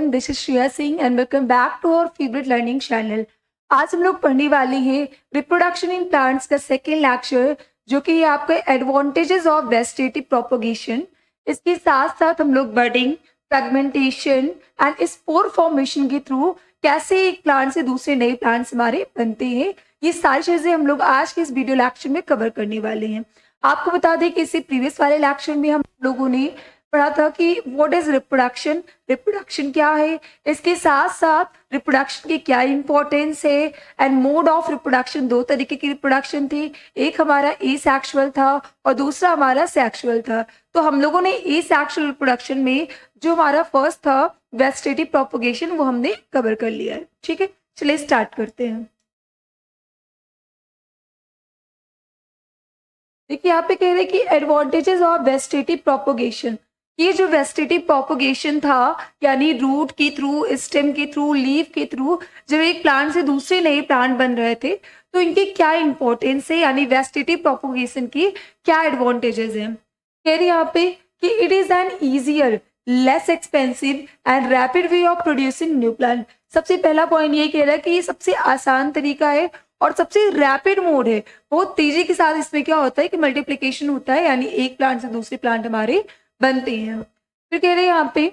Everyone, this is Shreya Singh and welcome back to our favourite learning channel. आज हम लोग पढ़ने वाले हैं रिप्रोडक्शन इन प्लांट्स का सेकेंड लेक्चर, जो कि ये आपका एडवांटेजेस ऑफ वेजिटेटिव प्रोपोगेशन। इसके साथ साथ हम लोग budding, fragmentation and spore formation के थ्रू कैसे एक प्लांट से दूसरे नए प्लांट्स हमारे बनते हैं, ये सारी चीजें हम लोग आज के इस वीडियो लेक्चर में कवर करने वाले हैं। आपको बता दें कि इससे प्रीवियस वाले लेक्चर में हम लोगों ने पढ़ा था कि व्हाट इज रिप्रोडक्शन, रिप्रोडक्शन क्या है, इसके साथ साथ रिप्रोडक्शन की क्या इंपॉर्टेंस है एंड मोड ऑफ रिप्रोडक्शन। दो तरीके की रिप्रोडक्शन थी, एक हमारा एसेक्सुअल था और दूसरा हमारा सेक्सुअल था। तो हम लोगों ने एसेक्सुअल रिप्रोडक्शन में जो हमारा फर्स्ट था वेजिटेटिव प्रोपोगेशन, वो हमने कवर कर लिया है। ठीक है, चलिए स्टार्ट करते हैं। देखिए यहाँ पे कह रहे हैं कि एडवांटेजेस ऑफ वेजिटेटिव प्रोपोगेशन। ये जो वेजिटेटिव प्रोपोगेशन था, यानी रूट के थ्रू, स्टेम के थ्रू, लीफ के थ्रू जब एक प्लांट से दूसरे नए प्लांट बन रहे थे, तो इनकी क्या इंपॉर्टेंस है, यानी वेजिटेटिव प्रोपोगेशन की क्या एडवांटेजेस हैं। कह रहे यहाँ पे कि it is an easier, less expensive and rapid way of producing new plant. सबसे पहला पॉइंट ये कह रहा है कि ये सबसे आसान तरीका है और सबसे रैपिड मोड है। बहुत तेजी के साथ इसमें क्या होता है कि मल्टीप्लिकेशन होता है, यानी एक प्लांट से दूसरे प्लांट हमारे बनते हैं। फिर कह रहे हैं यहाँ पे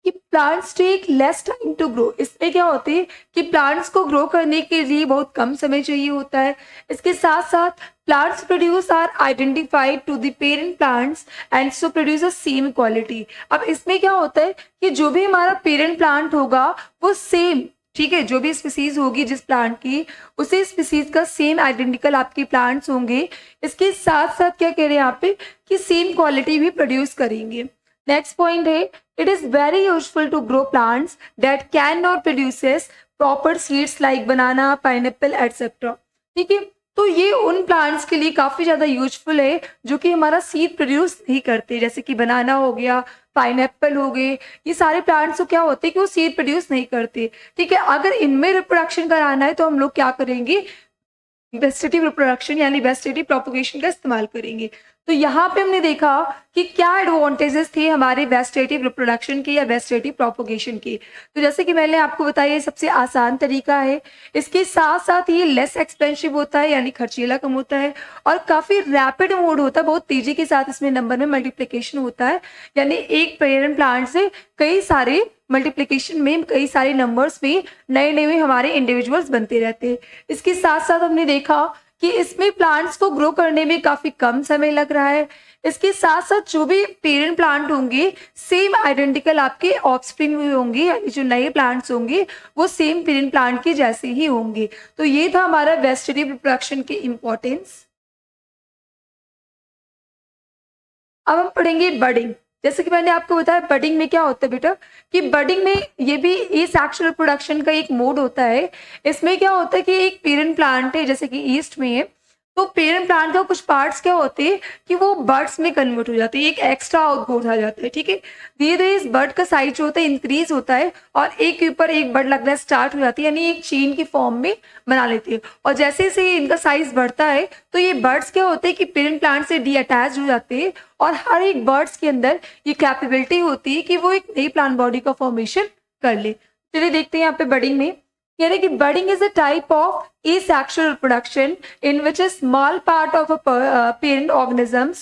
कि plants take less time to grow. इसमें क्या होते हैं कि प्लांट्स को ग्रो करने के लिए बहुत कम समय चाहिए होता है। इसके साथ साथ plants produce are identified to the parent plants and so produce a same quality. अब इसमें क्या होता है कि जो भी हमारा पेरेंट प्लांट होगा वो सेम, ठीक है, जो भी स्पीसीज होगी जिस प्लांट की, उसी स्पीसीज का सेम आइडेंटिकल आपके प्लांट्स होंगे। इसके साथ साथ क्या कह रहे हैं यहाँ पे कि सेम क्वालिटी भी प्रोड्यूस करेंगे। नेक्स्ट पॉइंट है, it is very useful to grow plants that can not produces proper seeds like banana, pineapple etcetera. ठीक है, तो ये उन प्लांट्स के लिए काफी ज्यादा यूजफुल है जो कि हमारा सीड प्रोड्यूस नहीं करते, जैसे कि बनाना हो गया, पाइनएप्पल हो गए। ये सारे प्लांट्स तो क्या होते हैं कि वो सीड प्रोड्यूस नहीं करते। ठीक है, अगर इनमें रिप्रोडक्शन कराना है तो हम लोग क्या करेंगे, वेजिटेटिव रिप्रोडक्शन यानी वेजिटेटिव प्रोपोगेशन का इस्तेमाल करेंगे। तो यहाँ पे हमने देखा कि क्या एडवांटेजेस थे हमारे वेजिटेटिव रिप्रोडक्शन के या वेजिटेटिव प्रोपोगेशन के। तो जैसे कि मैंने आपको बताया, ये सबसे आसान तरीका है। इसके साथ साथ ये लेस एक्सपेंसिव होता है, यानी खर्चीला कम होता है, और काफी रैपिड मोड होता है, बहुत तेजी के साथ इसमें नंबर में मल्टीप्लिकेशन होता है, यानी एक पेरेंट प्लांट से कई सारे मल्टीप्लिकेशन में कई सारे नंबर्स में नए नए हमारे इंडिविजुअल्स बनते रहते हैं। इसके साथ साथ हमने देखा कि इसमें प्लांट्स को ग्रो करने में काफी कम समय लग रहा है। इसके साथ साथ जो भी पेरेंट प्लांट होंगे सेम आइडेंटिकल आपके ऑफस्प्रिंग भी होंगे, यानी जो नए प्लांट्स होंगे वो सेम पेरेंट प्लांट के जैसे ही होंगे। तो ये था हमारा वेजिटेटिव रिप्रोडक्शन की इंपॉर्टेंस। अब हम पढ़ेंगे बडिंग। जैसे कि मैंने आपको बताया, बडिंग में क्या होता है बेटा कि बडिंग में ये भी एसेक्सुअल रिप्रोडक्शन का एक मोड होता है। इसमें क्या होता है कि एक पेरेंट प्लांट है, जैसे कि ईस्ट में है, तो पेरेंट प्लांट का कुछ पार्ट्स क्या होते हैं कि वो बर्ड्स में कन्वर्ट हो जाते हैं, एक एक्स्ट्रा आउटग्रोथ आ जाता है। ठीक है, धीरे धीरे इस बर्ड का साइज जो होता है इंक्रीज होता है और एक के ऊपर एक बर्ड लगना स्टार्ट हो जाती है, यानी एक चेन की फॉर्म में बना लेती है। और जैसे जैसे इनका साइज बढ़ता है तो ये बर्ड्स क्या होते हैं कि पेरेंट प्लांट से डी अटैच हो जाते हैं, और हर एक बर्ड्स के अंदर ये कैपेबिलिटी होती है कि वो एक नई प्लांट बॉडी का फॉर्मेशन कर ले। चलिए देखते हैं यहाँ पे बडिंग में। कह रहे कि budding is a type of asexual reproduction in which a small part of a parent organisms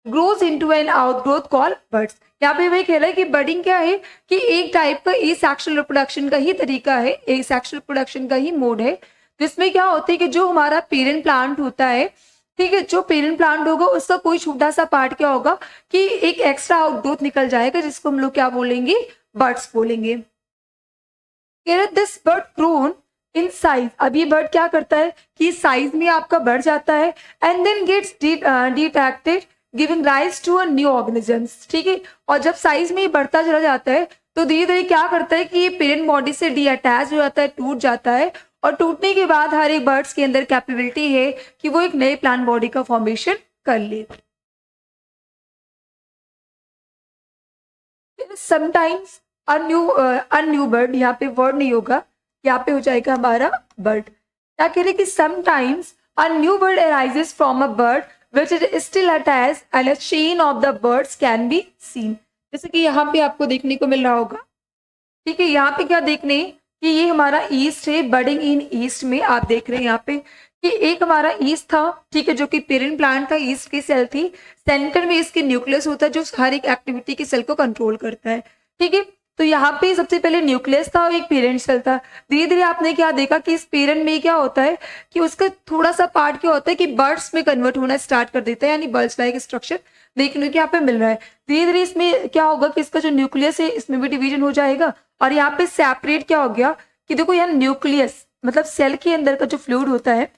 grows into an outgrowth called buds। यहाँ पे वही कह रहा है कि बडिंग क्या है कि एक टाइप का asexual reproduction का ही तरीका है, asexual reproduction का ही मोड है, जिसमें क्या होता है कि जो हमारा पेरेंट प्लांट होता है, ठीक है, जो पेरेंट प्लांट होगा उसका कोई छोटा सा पार्ट क्या होगा कि एक एक्स्ट्रा आउटग्रोथ निकल जाएगा, जिसको हम लोग क्या बोलेंगे, बर्ड्स बोलेंगे। This bird grown in size. अब ये बर्ड क्या करता है कि साइज में आपका बढ़ जाता है and then gets detracted giving rise to a new organisms. ठीक है, और जब साइज में ये बढ़ता चला जाता है तो धीरे धीरे क्या करता है कि ये पेरेंट बॉडी से डी अटैच हो जाता है, टूट जाता है, और टूटने के बाद हर एक बर्ड्स के अंदर कैपेबिलिटी है कि वो एक नए प्लांट बॉडी का फॉर्मेशन कर ले। समटाइम्स अ न्यू बर्ड, यहाँ पे वर्ड नहीं होगा, यहाँ पे हो जाएगा हमारा बर्ड। क्या कह रहे कि sometimes a new bird arises from a bird which is still attached and a chain of the birds can be seen। जैसे कि यहाँ पे आपको देखने को मिल रहा होगा ठीक है, यहाँ पे क्या देखने कि ये हमारा ईस्ट है, बडिंग इन ईस्ट में आप देख रहे हैं यहाँ पे कि एक हमारा ईस्ट था, ठीक है, जो कि पेरेंट प्लांट था, ईस्ट की सेल थी, सेंटर में इसके न्यूक्लियस होता है जो हर एक एक्टिविटी की सेल को कंट्रोल करता है। ठीक है, तो यहाँ पे सबसे पहले न्यूक्लियस था और एक पेरेंट सेल था। धीरे धीरे आपने क्या देखा कि इस पेरेंट में क्या होता है कि उसका थोड़ा सा पार्ट क्या होता है कि बर्ड्स में कन्वर्ट होना स्टार्ट कर देता है, यानी बर्ड्स लाइक स्ट्रक्चर देखने को यहाँ पे मिल रहा है। धीरे धीरे इसमें क्या होगा कि इसका जो न्यूक्लियस है इसमें भी डिवीजन हो जाएगा और यहाँ पे सेपरेट क्या हो गया कि देखो यहाँ न्यूक्लियस मतलब सेल के अंदर का जो फ्लूइड होता है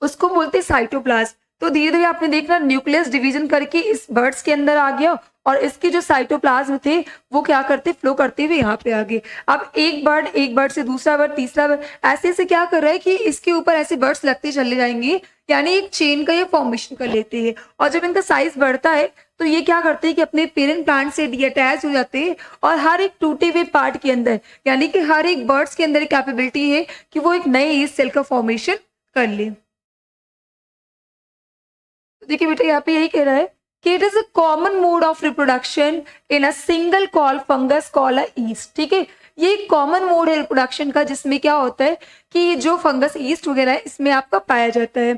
उसको बोलते हैं साइटोप्लाज्म। तो धीरे धीरे आपने देखना न्यूक्लियस डिवीजन करके इस बर्ड्स के अंदर आ गया और इसके जो साइटोप्लाज्म थे वो क्या करते फ्लो करते हुए यहाँ पे आ गए। अब एक बर्ड से दूसरा बर्ड, तीसरा बर्ड, ऐसे ऐसे क्या कर रहा है कि इसके ऊपर ऐसे बर्ड्स लगते चले जाएंगे, यानी एक चेन का ये फॉर्मेशन कर लेते हैं। और जब इनका साइज बढ़ता है तो ये क्या करते हैं कि अपने पेरेंट प्लांट से डीअटैच हो जाते हैं और हर एक टूटे हुए पार्ट के अंदर, यानी कि हर एक बर्ड्स के अंदर कैपेबिलिटी है कि वो एक नए सेल का फॉर्मेशन कर ले। देखिए बेटा यहाँ पे यही कह रहा है कि it is a common mode of reproduction in a single call fungus call a east. ठीक है, ये कॉमन मोड है रिप्रोडक्शन का जिसमें क्या होता है कि जो फंगस ईस्ट वगैरह है इसमें आपका पाया जाता है।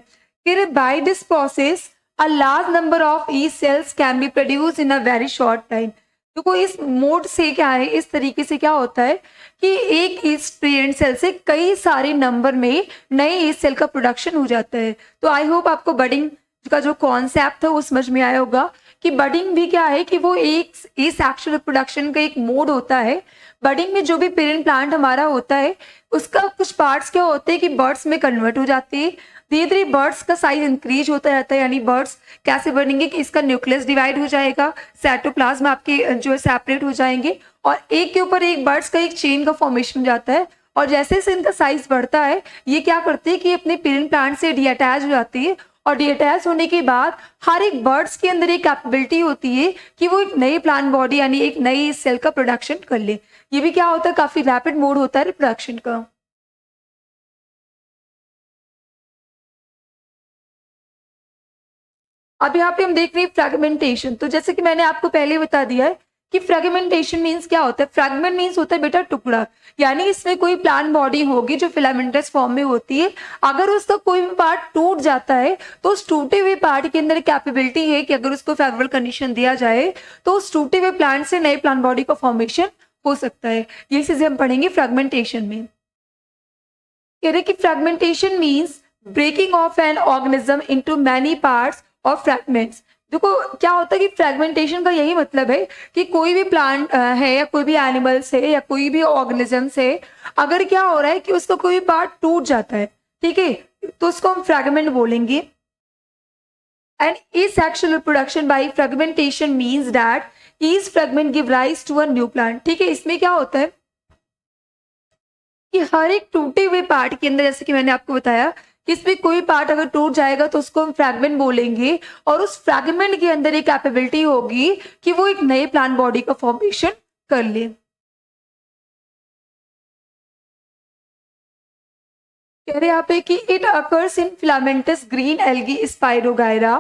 फिर by this process a large number of yeast cells can be produce in a very short time. देखो इस मोड से क्या है, इस तरीके से क्या होता है कि एक ईस्ट पेरेंट सेल से कई सारे नंबर में नए ईस्ट सेल का प्रोडक्शन हो जाता है। तो आई होप आपको बडिंग का जो कॉन्सेप्ट था वो समझ में आया होगा कि बडिंग भी क्या है कि वो एक इस एक्चुअल प्रोडक्शन का एक मोड होता है। बडिंग में जो भी पेरेंट प्लांट हमारा होता है उसका कुछ पार्ट्स क्या होते हैं कि बर्ड्स में कन्वर्ट हो जाते हैं। धीरे धीरे बर्ड्स का साइज इंक्रीज होता रहता है, यानी बर्ड्स कैसे बनेंगे कि इसका न्यूक्लियस डिवाइड हो जाएगा, साइटोप्लाज्म आपके जो है सेपरेट हो जाएंगे और एक के ऊपर एक बर्ड्स का एक चेन का फॉर्मेशन हो जाता है। और जैसे जैसे इनका साइज बढ़ता है ये क्या करते हैं कि अपने पेरेंट प्लांट से डीअटैच हो जाते हैं और डीअटैच होने के बाद हर एक बर्ड्स के अंदर एक कैपेबिलिटी होती है कि वो एक नई प्लांट बॉडी यानी एक नई सेल का प्रोडक्शन कर ले। ये भी क्या होता है काफी रैपिड मोड होता है रिप्रोडक्शन का। अब यहाँ पे हम देख रहे हैं फ्रेगमेंटेशन। तो जैसे कि मैंने आपको पहले बता दिया है कि फ्रेगमेंटेशन मीन्स क्या होता है। फ्रेगमेंट मीन्स होता है बेटा टुकड़ा, यानी इसमें कोई प्लांट बॉडी होगी जो फिलामेंटस फॉर्म में होती है, अगर उसका कोई भी पार्ट टूट जाता है तो उस टूटे हुए पार्ट के अंदर कैपेबिलिटी है कि अगर उसको फेवरेबल कंडीशन दिया जाए तो उस टूटे हुए प्लांट से नए प्लांट बॉडी का फॉर्मेशन हो सकता है। ये चीजें हम पढ़ेंगे फ्रेगमेंटेशन में। कह रहे कि fragmentation means breaking of an organism into many parts और फ्रैगमेंट्स। देखो क्या होता है कि फ्रेगमेंटेशन का यही मतलब है कि कोई भी प्लांट है या कोई भी एनिमल्स है या कोई भी ऑर्गेनिजम्स है, अगर क्या हो रहा है कि उसका कोई पार्ट टूट जाता है, ठीक है, तो उसको हम फ्रैगमेंट बोलेंगे। And asexual reproduction by fragmentation means that each fragment give rise to a new plant। ठीक है, इसमें क्या होता है कि हर एक टूटे हुए पार्ट के अंदर, जैसे कि मैंने आपको बताया कि इसमें कोई पार्ट अगर टूट जाएगा तो उसको हम फ्रैगमेंट बोलेंगे और उस फ्रैगमेंट के अंदर एक कैपेबिलिटी होगी कि वो एक नए प्लांट बॉडी का फॉर्मेशन कर ले। कह रहे यहाँ पे कि it occurs in filamentous green algae spirogyra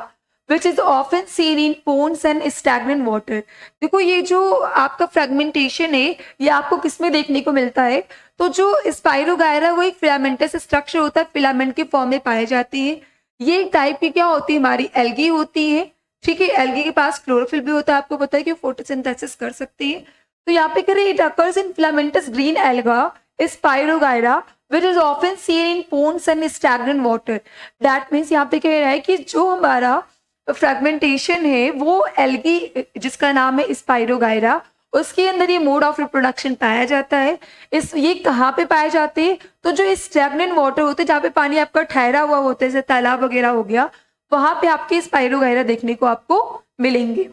which is often seen in ponds and stagnant water. देखो ये जो आपका फ्रेगमेंटेशन है ये आपको किसमें देखने को मिलता है, तो जो स्पाइरोगायरा वो एक फिलामेंटस स्ट्रक्चर होता है, फिलामेंट के फॉर्म में पाए जाते हैं। ये एक टाइप की क्या होती है हमारी एल्गी होती है। ठीक है, एल्गी के पास क्लोरोफिल भी होता है, आपको पता है कि फोटोसिंथेसिस कर सकती है। तो यहाँ पे करें it occurs in filamentous green alga spirogyra which is often seen in ponds and stagnant water। that means यहाँ पे कह रहा है कि जो हमारा फ्रेगमेंटेशन है वो एल्गी जिसका नाम है स्पाइरोगायरा, उसके अंदर ये मोड ऑफ रिप्रोडक्शन पाया जाता है। इस ये कहाँ पे पाए जाते हैं, तो जो स्टैग्नेंट वाटर होते हैं जहाँ पे पानी आपका ठहरा हुआ होता है जैसे तालाब वगैरह हो गया, वहां पे आपके स्पाइरोगायरा देखने को आपको मिलेंगे।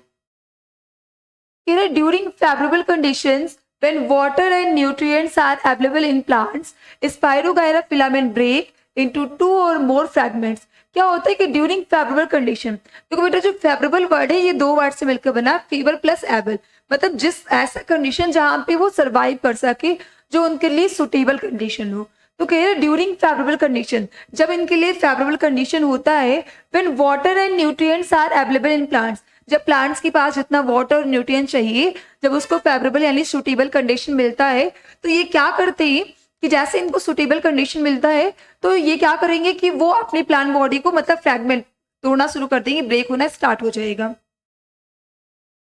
During favourable conditions when water and nutrients are available in plants, Spirogyra filament break into two or more fragments। क्या होता है कि ड्यूरिंग फेवरेबल कंडीशन, देखो बेटा जो फेवरेबल वर्ड है ये दो वर्ड से मिलकर बना, फेवर प्लस एबल, मतलब जिस ऐसा कंडीशन जहां पे वो सर्वाइव कर सके, जो उनके लिए सुटेबल कंडीशन हो। तो कह रहे ड्यूरिंग फेवरेबल कंडीशन, जब इनके लिए फेवरेबल कंडीशन होता है, when water and nutrients are available in plants, जब प्लांट्स के पास जितना वाटर और न्यूट्रिएंट चाहिए, जब उसको फेवरेबल यानी सूटेबल कंडीशन मिलता है, तो ये क्या करते हैं कि जैसे इनको सूटेबल कंडीशन मिलता है तो ये क्या करेंगे कि वो अपनी प्लांट बॉडी को मतलब फ्रैगमेंट तोड़ना शुरू कर देंगे, ब्रेक होना स्टार्ट हो जाएगा।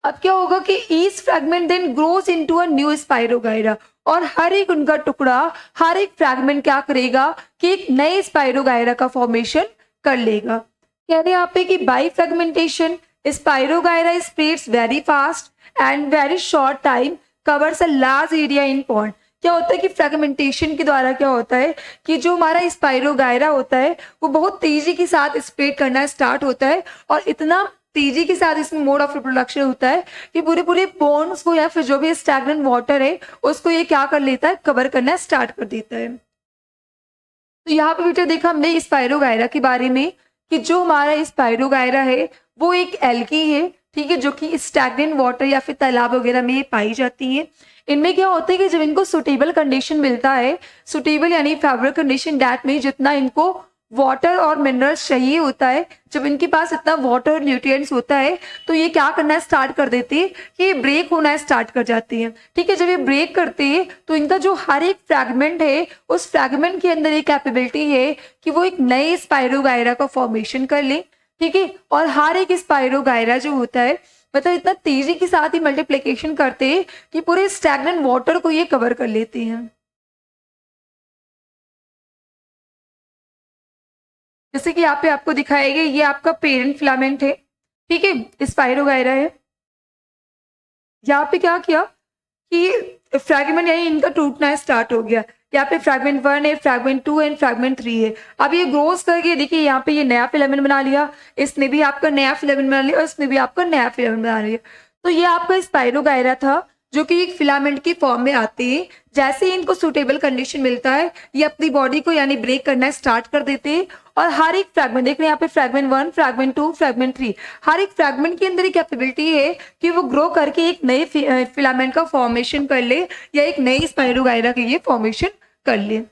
अब क्या होगा कि each fragment then grows into a new spirogyra, और हर एक उनका टुकड़ा, हर एक फ्रैगमेंट क्या करेगा कि एक नए स्पाइरोगाइरा का फॉर्मेशन कर लेगा। कह रहे हैं यहाँ पे कि by fragmentation spirogyra spreads very fast and very short time covers a large area in pond. क्या होता है कि फ्रेगमेंटेशन के द्वारा क्या होता है कि जो हमारा स्पाइरोगाइरा होता है वो बहुत तेजी के साथ स्प्रेड करना स्टार्ट होता है, और इतना तेजी के साथ इसमें मोड ऑफ रिप्रोडक्शन होता है कि पूरे पूरे बोन्स को या फिर जो भी स्टैग्नेंट वाटर है उसको ये क्या कर लेता है, कवर करना स्टार्ट कर देता है। तो यहाँ पे बेटा देखा हमने स्पाइरोगाइरा के बारे में कि जो हमारा स्पाइरोगाइरा है वो एक एल्गी है, ठीक है, जो कि स्टैग्नेंट वाटर या फिर तालाब वगैरह में पाई जाती है। इनमें क्या होता है कि जब इनको सुटेबल कंडीशन मिलता है, सुटेबल यानी फेवरेबल कंडीशन दैट में जितना इनको वाटर और मिनरल्स चाहिए होता है, जब इनके पास इतना वाटर और न्यूट्रिएंट्स होता है तो ये क्या करना स्टार्ट कर देते हैं कि ये ब्रेक होना स्टार्ट कर जाती है। ठीक है, जब ये ब्रेक करते हैं तो इनका जो हर एक फ्रैगमेंट है उस फ्रैगमेंट के अंदर एक कैपेबिलिटी है कि वो एक नए स्पाइरोगाइरा का फॉर्मेशन कर ले। ठीक है, और हर एक स्पाइरोगाइरा जो होता है मतलब इतना तेजी के साथ ही मल्टीप्लिकेशन करते हैं कि पूरे स्टैग्नेंट वाटर को ये कवर कर लेते हैं। जैसे कि यहाँ पे आपको दिखाया गया, ये आपका पेरेंट फिलामेंट है, ठीक है, स्पाइरोगाइरा है। यहाँ पे क्या किया कि फ्रैगमेंट यानी इनका टूटना स्टार्ट हो गया। यहाँ पे फ्रैगमेंट 1 है, फ्रैगमेंट 2 एंड फ्रैगमेंट 3 है। अब ये ग्रोथ करके देखिए यहाँ पे ये नया फिलामेंट बना लिया, इसने भी आपका नया फिलामेंट बना लिया और इसने भी आपका नया फिलामेंट बना लिया। तो ये आपका स्पाइरोगाइरा था जो कि एक फिलामेंट की फॉर्म में आते हैं। जैसे ही इनको सुटेबल कंडीशन मिलता है ये अपनी बॉडी को यानी ब्रेक करना स्टार्ट कर देते हैं, और हर एक फ्रैगमेंट देख रहे हैं यहाँ पे फ्रैगमेंट 1, फ्रैगमेंट 2, फ्रैगमेंट 3, हर एक फ्रैगमेंट के अंदर एक कैपेबिलिटी है कि वो ग्रो करके एक नए फिलामेंट का फॉर्मेशन कर ले या एक नई स्पाइरोगाइरा की ये फॉर्मेशन कर ले।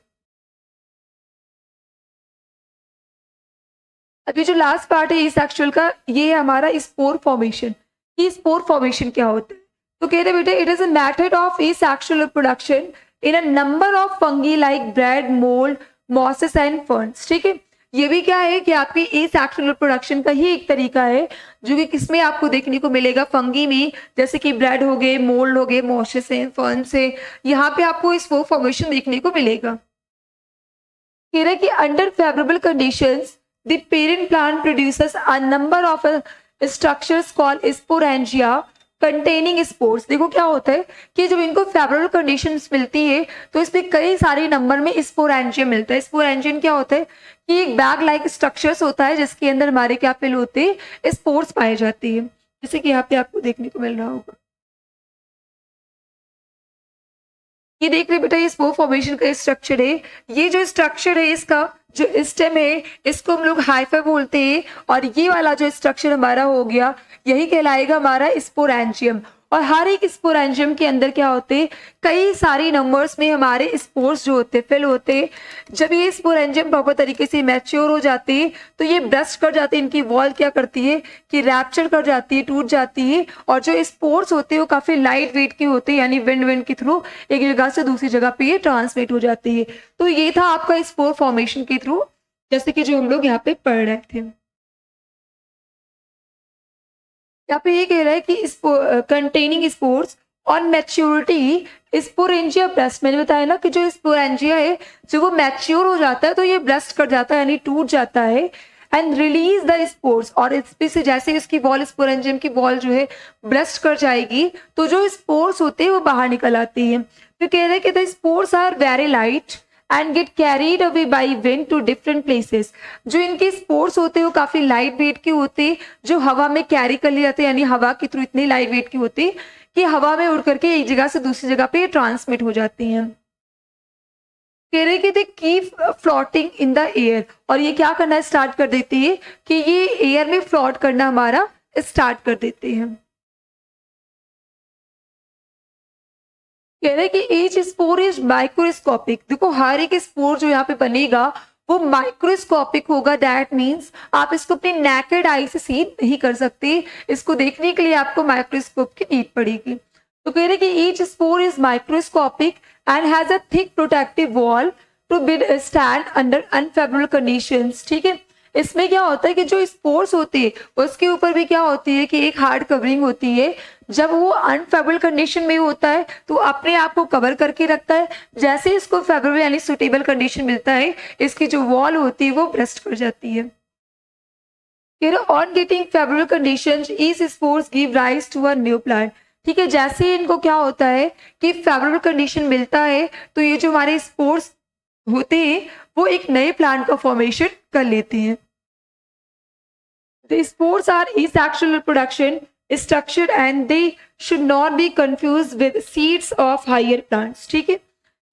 अभी जो लास्ट पार्ट है इस एक्चुअल का, ये है हमारा स्पोर फॉर्मेशन। ये स्पोर फॉर्मेशन क्या होता है? तो कह रहे बेटे it is a method of E sexual reproduction in a number of fungi like bread, mould, mosses and ferns. ठीक है, ये भी क्या है कि आपकी ई सेक्सुअल रिप्रोडक्शन का ही एक तरीका है जो कि किसमें आपको देखने को मिलेगा, फंगी में, जैसे कि ब्रेड हो गए, मोल्ड हो गए, मॉसेस है, फर्न्स है, यहाँ पे आपको स्पोर फॉर्मेशन देखने को मिलेगा। कह रहे कि under favourable conditions the parent plant produces a number of structures called sporangia containing spores. देखो क्या होता है कि जब इनको फेवरेबल कंडीशंस मिलती है तो इसमें कई सारे नंबर में स्पोरेंजियम मिलता है। स्पोरेंजियम क्या होता है कि एक बैग लाइक स्ट्रक्चर्स होता है जिसके अंदर हमारे क्या फिल होते हैं, स्पोर्स पाए जाते हैं, जैसे कि यहाँ पे आपको देखने को मिल रहा होगा। ये देख रहे बेटा ये स्पोर फॉर्मेशन का स्ट्रक्चर है। ये जो स्ट्रक्चर है इसका जो स्टेम है इसको हम लोग हाइफा बोलते हैं, और ये वाला जो स्ट्रक्चर हमारा हो गया यही कहलाएगा हमारा स्पोरेंजियम। और हर एक स्पोरेंजियम के अंदर क्या होते हैं, कई सारे नंबर्स में हमारे स्पोर्स जो होते हैं फिल होते हैं। जब ये स्पोरेंजियम प्रॉपर तरीके से मैच्योर हो जाते हैं तो ये ब्रस्ट कर जाते हैं, इनकी वॉल क्या करती है कि रैप्चर कर जाती है, टूट जाती है, और जो स्पोर्स होते हैं वो काफी लाइट वेट के होते हैं, यानी विंड के थ्रू एक जगह से दूसरी जगह पे ये ट्रांसमिट हो जाती है। तो ये था आपका स्पोर फॉर्मेशन के थ्रू, जैसे कि जो हम लोग यहाँ पे पढ़ रहे थे। यहाँ पे ये कह रहा है कि containing spores on maturity sporangia burst. मैंने बताया ना कि जो स्पोरेंजिया है जब वो मैच्योर हो जाता है तो ये ब्रस्ट कर जाता है यानी टूट जाता है, एंड रिलीज द स्पोर्स, और इसमें से जैसे इसकी बॉल स्पोरेंजियम की बॉल जो है ब्रस्ट कर जाएगी तो जो स्पोर्स होते हैं वो बाहर निकल आती है। फिर कह रहे हैं कि the spores are very light and get carried away by wind to different places. जो इनके स्पोर्स होते हैं वो काफी लाइट वेट के होते हैं, जो हवा में कैरी कर लिए जाते हैं, यानी हवा के थ्रू इतनी लाइट वेट की होती है कि हवा में उड़ करके एक जगह से दूसरी जगह पे ट्रांसमिट हो जाती हैं। कह रहे कि they keep floating in the air, और ये क्या करना स्टार्ट कर देती है कि ये एयर में फ्लोट करना हमारा स्टार्ट कर देते हैं। कह रहे कि ईच स्पोर इज माइक्रोस्कोपिक। देखो हर एक स्पोर जो यहाँ पे बनेगा वो माइक्रोस्कोपिक होगा। दैट मीन्स आप इसको अपनी नेकेड आई से सी नहीं कर सकते, इसको देखने के लिए आपको माइक्रोस्कोप की नीड पड़ेगी। तो कह रहे कि each spore is microscopic and has a thick protective wall to withstand under unfavourable conditions. ठीक है, इसमें क्या होता है कि जो स्पोर्स होती है उसके ऊपर भी क्या होती है कि एक हार्ड कवरिंग होती है। जब वो अनफेवरेबल कंडीशन में होता है तो अपने आप को कवर करके रखता है, जैसे इसको फेवरेबल यानी सुटेबल कंडीशन मिलता है इसकी जो वॉल होती है वो ब्रस्ट कर जाती है। फिर on getting favourable condition each spores give rise to a new plant. ठीक है, जैसे ही इनको क्या होता है कि फेवरेबल कंडीशन मिलता है तो ये जो हमारे स्पोर्स होते हैं वो एक नए प्लांट का फॉर्मेशन कर लेते हैं। The spores are asexual reproduction structure and they should not be confused with seeds of higher plants। ठीक है,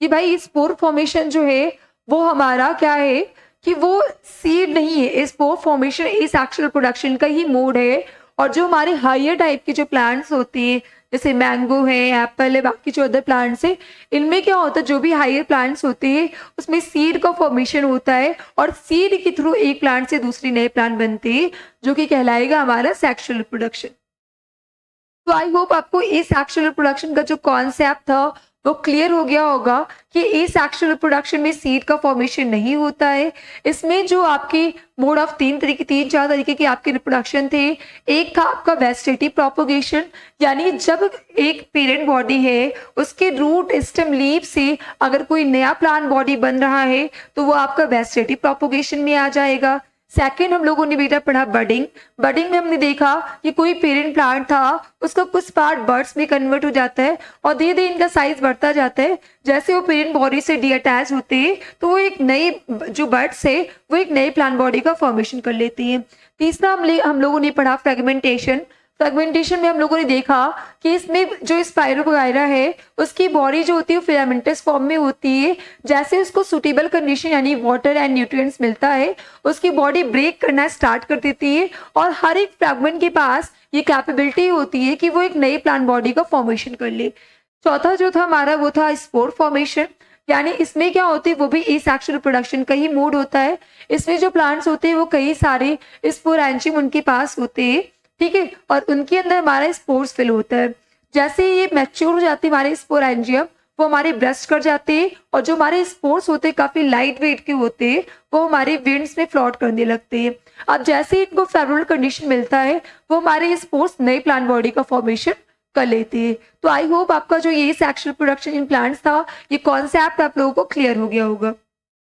कि भाई स्पोर फॉर्मेशन जो है वो हमारा क्या है कि वो सीड नहीं है, स्पोर फॉर्मेशन एसेक्सुअल प्रोडक्शन का ही मोड है। और जो हमारे हायर टाइप के जो प्लांट्स होते हैं जैसे मैंगो है, एप्पल है, बाकी जो अदर प्लांट्स है, इनमें क्या होता है जो भी हायर प्लांट्स होते हैं उसमें सीड का फॉर्मेशन होता है और सीड के थ्रू एक प्लांट से दूसरी नए प्लांट बनते हैं जो कि कहलाएगा हमारा सेक्सुअल रिप्रोडक्शन। तो आई होप आपको एसेक्सुअल रिप्रोडक्शन का जो कॉन्सेप्ट था वो क्लियर हो गया होगा कि एसेक्सुअल रिप्रोडक्शन में सीड का फॉर्मेशन नहीं होता है। इसमें जो आपके मोड ऑफ तीन चार तरीके के आपके रिप्रोडक्शन थे। एक था आपका वेजिटेटिव प्रोपोगेशन, यानी जब एक पेरेंट बॉडी है उसके रूट स्टेम लीफ से अगर कोई नया प्लांट बॉडी बन रहा है तो वो आपका वेजिटेटिव प्रोपोगेशन में आ जाएगा। सेकेंड हम लोगों ने बेटा पढ़ा बडिंग। बडिंग में हमने देखा कि कोई पेरेंट प्लांट था उसका कुछ पार्ट बर्ड्स में कन्वर्ट हो जाता है और धीरे धीरे इनका साइज बढ़ता जाता है। जैसे वो पेरेंट बॉडी से डीअटैच होते हैं तो वो एक नई जो बर्ड्स है वो एक नई प्लांट बॉडी का फॉर्मेशन कर लेती है। तीसरा हम लोगों ने पढ़ा फ्रेगमेंटेशन। फ्रेगमेंटेशन में हम लोगों ने देखा कि इसमें जो स्पाइरोगायरा है उसकी बॉडी जो होती है फिलामेंटस फॉर्म में होती है। जैसे उसको सुटेबल कंडीशन यानी वाटर एंड न्यूट्रिएंट्स मिलता है उसकी बॉडी ब्रेक करना स्टार्ट कर देती है और हर एक फ्रैगमेंट के पास ये कैपेबिलिटी होती है कि वो एक नई प्लांट बॉडी का फॉर्मेशन कर ले। चौथा जो था हमारा वो था स्पोर फॉर्मेशन, यानी इसमें क्या होती है वो भी एसेक्सुअल प्रोडक्शन का ही मोड होता है। इसमें जो प्लांट्स होते हैं वो कई सारे स्पोरेंजियम उनके पास होते हैं। ठीक है, और उनके अंदर हमारा स्पोर्स फिल होता है। जैसे ये मैच्योर हो जाते हैं हमारे स्पोरेंजियम वो हमारे ब्रस्ट कर जाते हैं और जो हमारे स्पोर्स होते हैं काफी लाइट वेट के होते हैं वो हमारे विंड्स में फ्लोट करने लगते हैं। अब जैसे इनको फेवरेबल कंडीशन मिलता है वो हमारे स्पोर्स नई प्लांट बॉडी का फॉर्मेशन कर लेते हैं। तो आई होप आपका जो ये सेक्सुअल प्रोडक्शन इन प्लांट्स था ये कॉन्सेप्ट आप लोगों को क्लियर हो गया होगा।